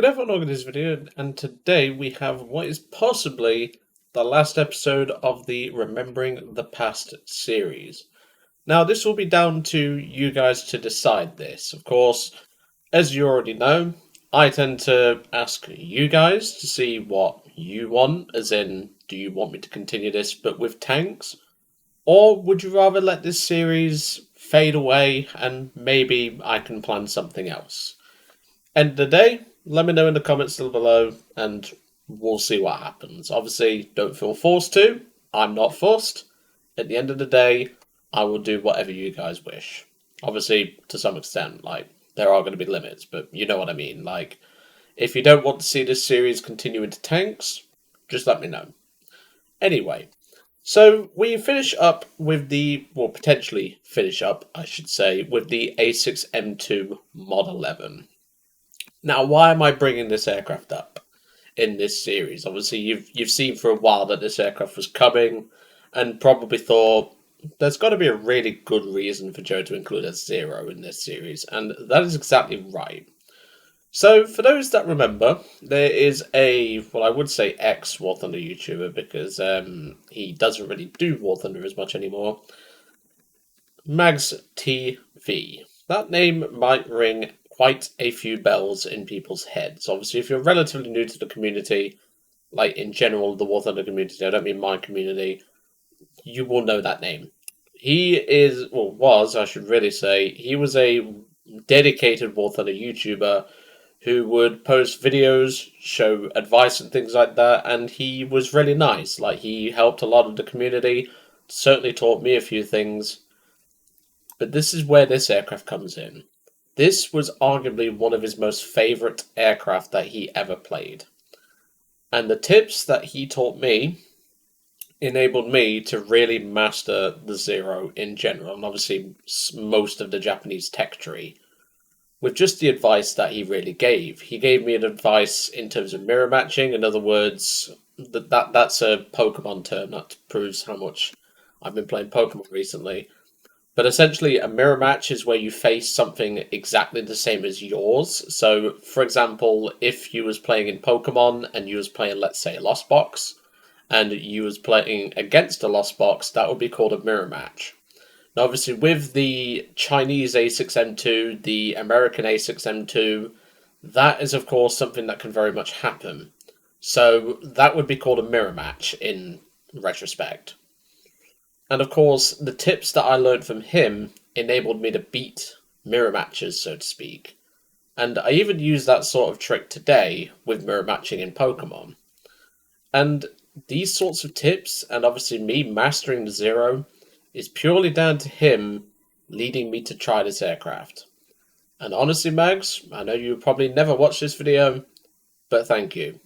everyone, welcome to this video, and today we have what is possibly the last episode of the Remembering the Past series. Now, this will be down to you guys to decide this. Of course, as you already know, I tend to ask you guys to see what you want, as in, do you want me to continue this but with tanks? Or would you rather let this series fade away and maybe I can plan something else? End of the day, let me know in the comments down below and we'll see what happens. Obviously, don't feel forced to. I'm not forced. At the end of the day, I will do whatever you guys wish. Obviously, to some extent, there are going to be limits, but you know what I mean. If you don't want to see this series continue into tanks, just let me know. Anyway, so we finish up with potentially finish up, I should say, with the A6M2 Mod 11. Now, why am I bringing this aircraft up in this series? Obviously, you've seen for a while that this aircraft was coming, and probably thought there's got to be a really good reason for Joe to include a zero in this series, and that is exactly right. So, for those that remember, there is I would say ex-War Thunder YouTuber, because he doesn't really do War Thunder as much anymore. MagzTV. That name might ring quite a few bells in people's heads. Obviously, if you're relatively new to the community, like in general, the War Thunder community, I don't mean my community, you will know that name. He I should really say, he was a dedicated War Thunder YouTuber who would post videos, show advice and things like that, and he was really nice. He helped a lot of the community, certainly taught me a few things. But this is where this aircraft comes in. This was arguably one of his most favourite aircraft that he ever played. And the tips that he taught me enabled me to really master the Zero in general, and obviously most of the Japanese tech tree, with just the advice that he really gave. He gave me an advice in terms of mirror matching. In other words, that's a Pokemon term that proves how much I've been playing Pokemon recently. But essentially, a mirror match is where you face something exactly the same as yours. So, for example, if you was playing in Pokemon and you was playing, let's say, a Lost Box, and you was playing against a Lost Box, that would be called a mirror match. Now, obviously, with the Chinese A6M2, the American A6M2, that is, of course, something that can very much happen. So, that would be called a mirror match in retrospect. And of course, the tips that I learned from him enabled me to beat mirror matches, so to speak. And I even use that sort of trick today with mirror matching in Pokemon. And these sorts of tips, and obviously me mastering the Zero, is purely down to him leading me to try this aircraft. And honestly, Mags, I know you probably never watched this video, but thank you.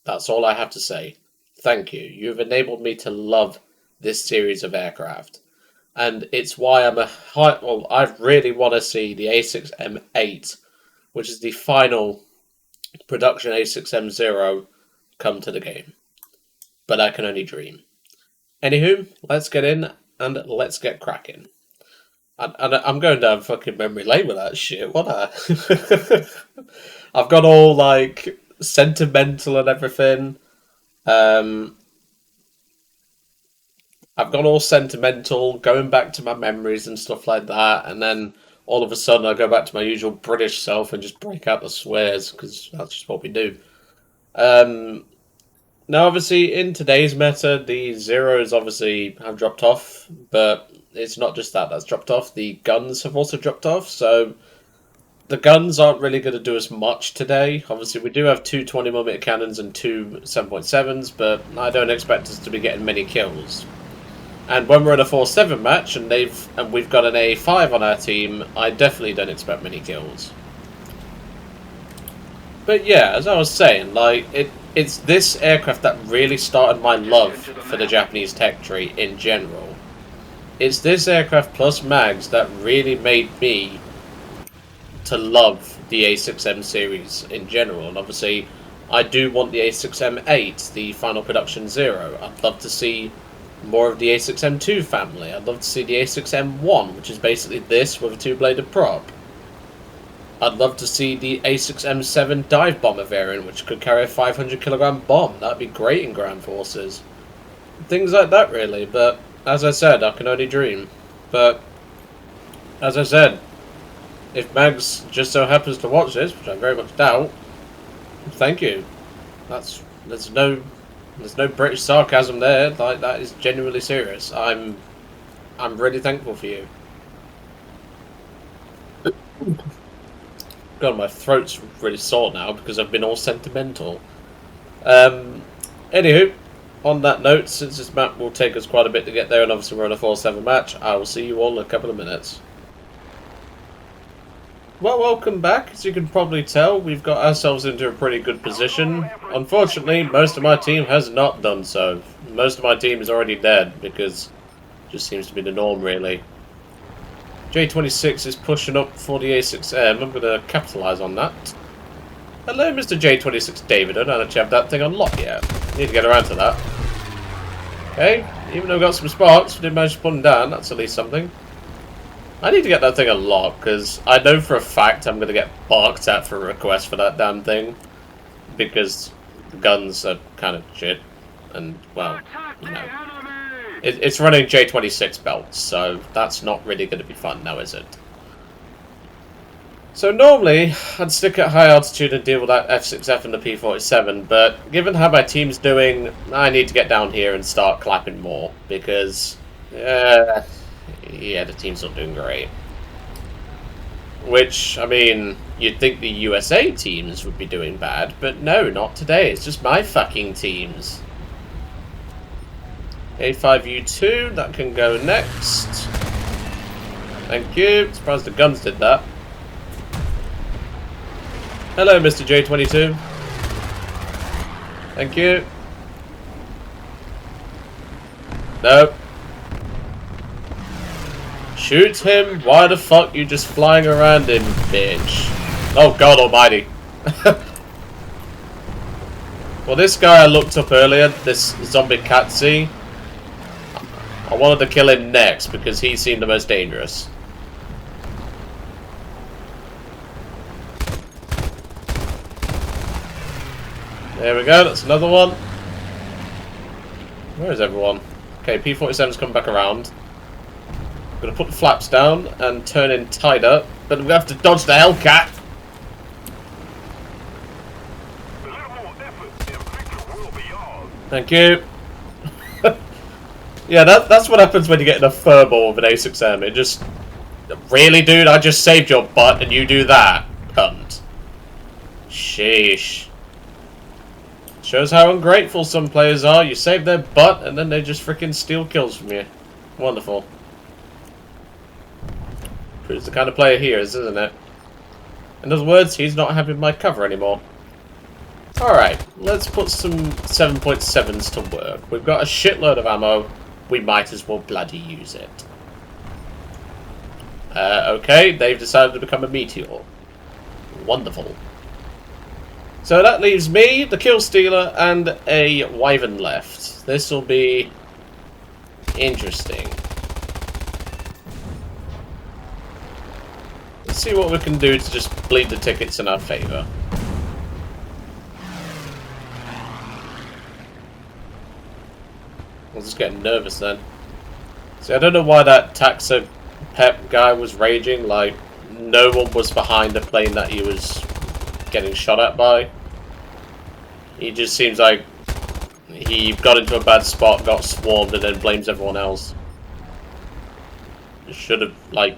That's all I have to say. Thank you. You've enabled me to love this series of aircraft, and it's why I really want to see the A6M8, which is the final production A6M0, come to the game. But I can only dream. Anywho, let's get in and let's get cracking. And I'm going down fucking memory lane with that shit. I've got all sentimental and everything. I've got all sentimental, going back to my memories and stuff like that, and then all of a sudden I go back to my usual British self and just break out the swears, because that's just what we do. Now, obviously, in today's meta, the Zeros obviously have dropped off, but it's not just that's dropped off, the guns have also dropped off, so the guns aren't really going to do us much today. Obviously, we do have two 20mm cannons and two 7.7s, but I don't expect us to be getting many kills. And when we're in a 4-7 match and we've got an A5 on our team, I definitely don't expect many kills. But yeah, as I was saying, it's this aircraft that really started my love for the Japanese tech tree in general. It's this aircraft plus Mags that really made me to love the A6M series in general. And obviously, I do want the A6M8, the final production Zero. I'd love to see more of the A6M2 family. I'd love to see the A6M1, which is basically this with a two-bladed prop. I'd love to see the A6M2 dive bomber variant, which could carry a 500kg bomb. That'd be great in ground forces. Things like that, really. But as I said, I can only dream. But as I said, if Mags just so happens to watch this, which I very much doubt, thank you. There's no British sarcasm there. Like, that is genuinely serious. I'm really thankful for you. God, my throat's really sore now because I've been all sentimental. Anywho, on that note, since this map will take us quite a bit to get there, and obviously we're on a 4-7 match, I will see you all in a couple of minutes. Well, welcome back. As you can probably tell, we've got ourselves into a pretty good position. Unfortunately, most of my team has not done so. Most of my team is already dead, because it just seems to be the norm, really. J26 is pushing up for the A6M. I'm going to capitalise on that. Hello, Mr. J26 David. I don't actually have that thing unlocked yet. Need to get around to that. Okay, even though we got some sparks, we did manage to put them down. That's at least something. I need to get that thing unlocked, because I know for a fact I'm going to get barked at for a request for that damn thing. Because the guns are kind of shit. And, well, you know. It's running J26 belts, so that's not really going to be fun now, is it? So normally, I'd stick at high altitude and deal with that F6F and the P47, but given how my team's doing, I need to get down here and start clapping more, because, yeah, the team's not doing great. Which, I mean, you'd think the USA teams would be doing bad, but no, not today. It's just my fucking teams. A5U2, that can go next. Thank you. Surprised the guns did that. Hello, Mr. J22. Thank you. Nope. Shoot him. Why the fuck you just flying around him, bitch? Oh, God almighty. Well, this guy I looked up earlier, this zombie Katsi, I wanted to kill him next because he seemed the most dangerous. There we go, that's another one. Where is everyone? Okay, P47's come back around. I'm gonna put the flaps down and turn in tighter, but I'm gonna have to dodge the Hellcat. Thank you. Yeah, that's what happens when you get in a furball with an A6M. It just... Really, dude? I just saved your butt and you do that? Cunt. Sheesh. Shows how ungrateful some players are. You save their butt and then they just freaking steal kills from you. Wonderful. Proves the kind of player he is, isn't it? In other words, he's not having my cover anymore. Alright, let's put some 7.7s to work. We've got a shitload of ammo. We might as well bloody use it. Okay, they've decided to become a meteor. Wonderful. So that leaves me, the kill stealer, and a wyvern left. This will be interesting. Let's see what we can do to just bleed the tickets in our favour. I was just getting nervous then. See, I don't know why that Taxa Pep guy was raging, like, no one was behind the plane that he was getting shot at by. He just seems like he got into a bad spot, got swarmed, and then blames everyone else. Should have, like,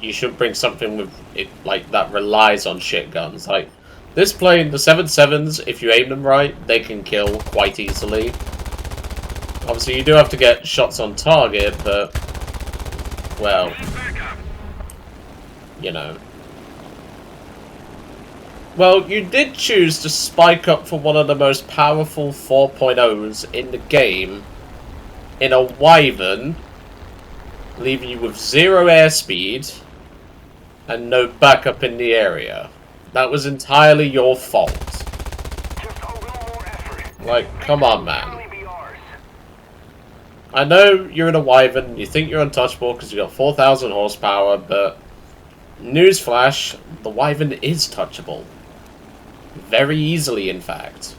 you shouldn't bring something with it, like, that relies on shit guns. Like, this plane, the 7.7s, if you aim them right, they can kill quite easily. Obviously, you do have to get shots on target, but, well, you know. Well, you did choose to spike up for one of the most powerful 4.0s in the game in a wyvern, leaving you with 0 airspeed and no backup in the area. That was entirely your fault. Like, come on, man. I know you're in a wyvern, you think you're untouchable because you've got 4,000 horsepower, but Newsflash, the Wyvern is touchable. Very easily, in fact.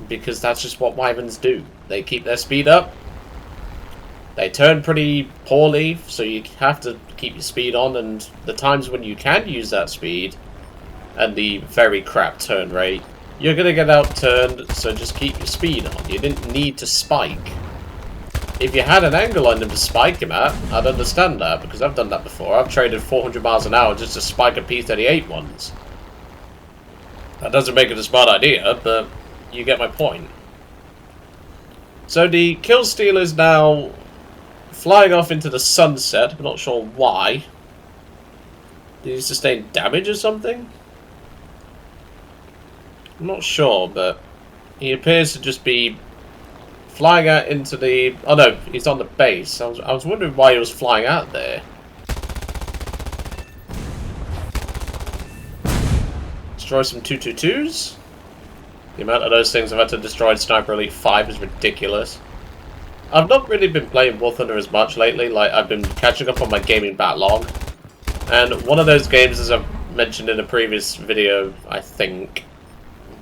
Because that's just what Wyverns do. They keep their speed up. They turn pretty poorly, so you have to keep your speed on, and the times when you can use that speed, and the very crap turn rate, you're going to get outturned, so just keep your speed on. You didn't need to spike. If you had an angle on him to spike him at, I'd understand that, because I've done that before. I've traded 400 miles an hour just to spike a P-38 once. That doesn't make it a smart idea, but you get my point. So the kill steal is now flying off into the sunset. I'm not sure why. Did he sustain damage or something? I'm not sure, but he appears to just be flying out into the... Oh no, he's on the base. I was wondering why he was flying out there. Destroy some 222s. The amount of those things I've had to destroy in Sniper Elite 5 is ridiculous. I've not really been playing War Thunder as much lately. Like, I've been catching up on my gaming backlog. And one of those games, as I've mentioned in a previous video, I think,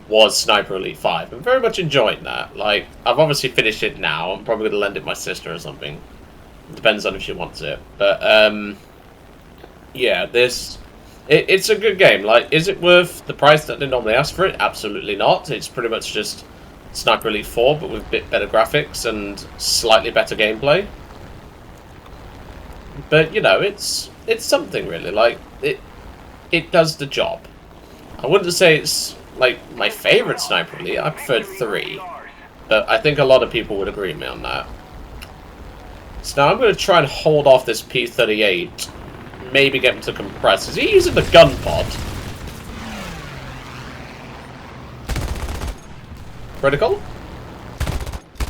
was Sniper Elite 5. I'm very much enjoying that. Like, I've obviously finished it now. I'm probably going to lend it to my sister or something. It depends on if she wants it. But, yeah, it's a good game. Like, is it worth the price that they normally ask for it? Absolutely not. It's pretty much just Sniper Elite 4, but with a bit better graphics and slightly better gameplay. But, you know, it's something, really. Like, it does the job. I wouldn't say it's, like, my favourite Sniper Elite. I preferred 3. But I think a lot of people would agree with me on that. So now I'm going to try and hold off this P-38. Maybe get him to compress. Is he using the gun pod? Critical?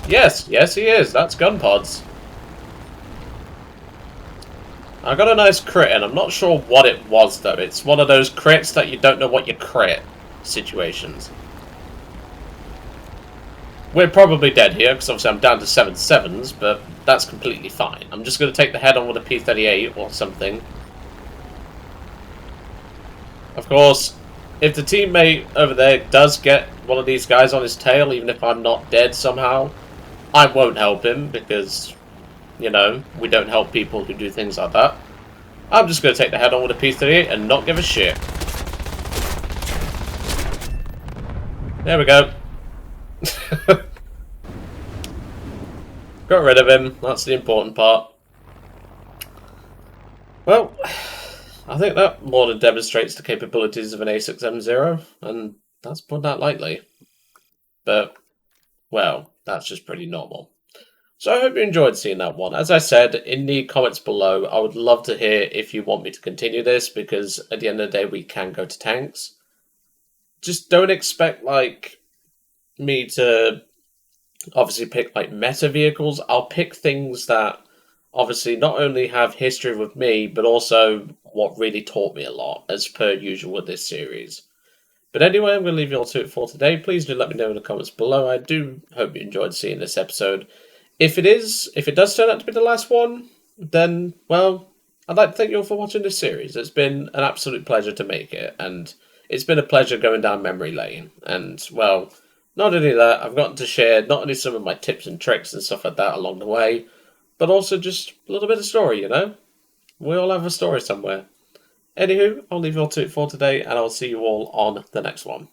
Yes, yes he is. That's gun pods. I got a nice crit, and I'm not sure what it was, though. It's one of those crits that you don't know what you crit situations. We're probably dead here, because obviously I'm down to 7-7s, but that's completely fine. I'm just going to take the head on with a P-38 or something. Of course, if the teammate over there does get one of these guys on his tail, even if I'm not dead somehow, I won't help him because, you know, we don't help people who do things like that. I'm just going to take the head on with a P-38 and not give a shit. There we go. Got rid of him. That's the important part. Well, I think that more than demonstrates the capabilities of an A6M0, and that's put that lightly. But, well, that's just pretty normal. So I hope you enjoyed seeing that one. As I said, in the comments below, I would love to hear if you want me to continue this, because at the end of the day, we can go to tanks. Just don't expect, like, me to obviously pick, like, meta vehicles. I'll pick things that obviously not only have history with me, but also what really taught me a lot, as per usual with this series. But anyway, I'm going to leave you all to it for today. Please do let me know in the comments below. I do hope you enjoyed seeing this episode. If it does turn out to be the last one, then, well, I'd like to thank you all for watching this series. It's been an absolute pleasure to make it, and it's been a pleasure going down memory lane. And, well, not only that, I've gotten to share not only some of my tips and tricks and stuff like that along the way, but also just a little bit of story, you know? We all have a story somewhere. Anywho, I'll leave you all to it for today, and I'll see you all on the next one.